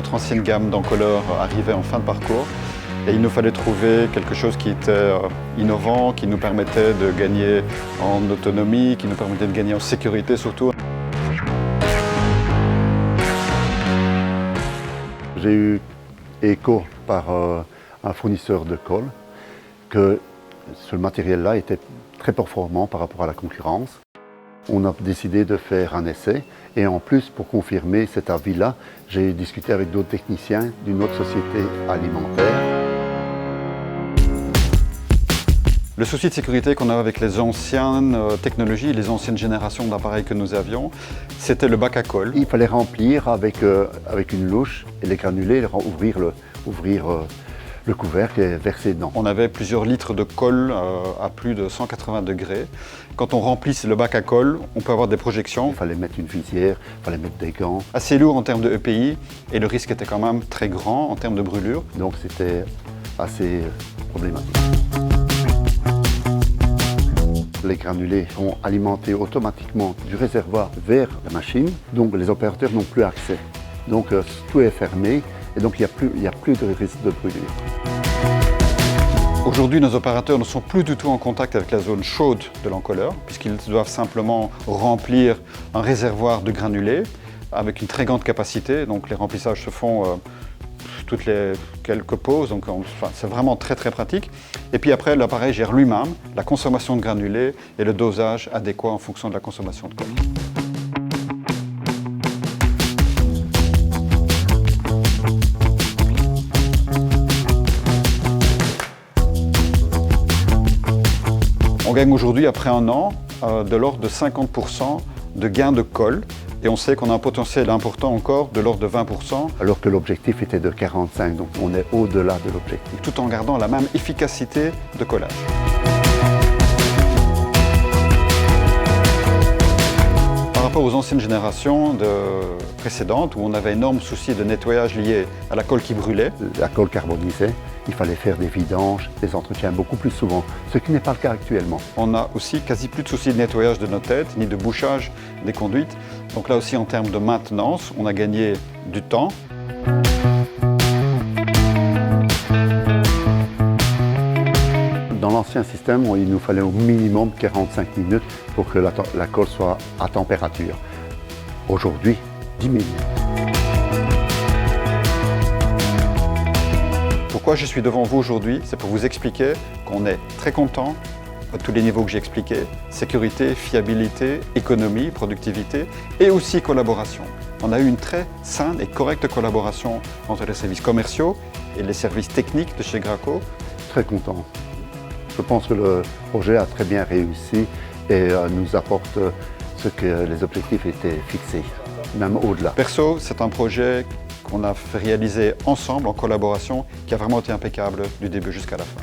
notre ancienne gamme d'encolleurs arrivait en fin de parcours. Et il nous fallait trouver quelque chose qui était innovant, qui nous permettait de gagner en autonomie, qui nous permettait de gagner en sécurité surtout. J'ai eu écho par un fournisseur de colle que ce matériel-là était très performant par rapport à la concurrence. On a décidé de faire un essai et en plus, pour confirmer cet avis-là, j'ai discuté avec d'autres techniciens d'une autre société alimentaire. Le souci de sécurité qu'on avait avec les anciennes technologies, les anciennes générations d'appareils que nous avions, c'était le bac à colle. Il fallait remplir avec une louche et les granulés, ouvrir le couvercle et verser dedans. On avait plusieurs litres de colle à plus de 180 degrés. Quand on remplisse le bac à colle, on peut avoir des projections. Il fallait mettre une visière, il fallait mettre des gants. Assez lourd en termes de EPI et le risque était quand même très grand en termes de brûlure. Donc c'était assez problématique. Les granulés sont alimentés automatiquement du réservoir vers la machine, donc les opérateurs n'ont plus accès. Donc tout est fermé et donc il n'y a plus de risque de brûlure. Aujourd'hui, nos opérateurs ne sont plus du tout en contact avec la zone chaude de l'encolleur, puisqu'ils doivent simplement remplir un réservoir de granulés avec une très grande capacité. Donc les remplissages se font toutes les quelques pauses, donc c'est vraiment très pratique. Et puis après, l'appareil gère lui-même la consommation de granulés et le dosage adéquat en fonction de la consommation de colle. On gagne aujourd'hui, après un an, de l'ordre de 50% de gains de colle. Et on sait qu'on a un potentiel important encore de l'ordre de 20%. Alors que l'objectif était de 45, donc on est au-delà de l'objectif. Tout en gardant la même efficacité de collage. Par rapport aux anciennes générations précédentes, où on avait énorme souci de nettoyage lié à la colle qui brûlait. La colle carbonisait, il fallait faire des vidanges, des entretiens beaucoup plus souvent, ce qui n'est pas le cas actuellement. On n'a aussi quasi plus de soucis de nettoyage de nos têtes, ni de bouchage des conduites. Donc là aussi, en termes de maintenance, on a gagné du temps. Dans l'ancien système, il nous fallait au minimum 45 minutes pour que la colle soit à température. Aujourd'hui, 10 minutes. Pourquoi je suis devant vous aujourd'hui? C'est pour vous expliquer qu'on est très content à tous les niveaux que j'ai expliqués, sécurité, fiabilité, économie, productivité et aussi collaboration. On a eu une très saine et correcte collaboration entre les services commerciaux et les services techniques de chez Graco. Très content. Je pense que le projet a très bien réussi et nous apporte ce que les objectifs étaient fixés, même au-delà. Perso, c'est un projet qu'on a fait réaliser ensemble, en collaboration, qui a vraiment été impeccable du début jusqu'à la fin.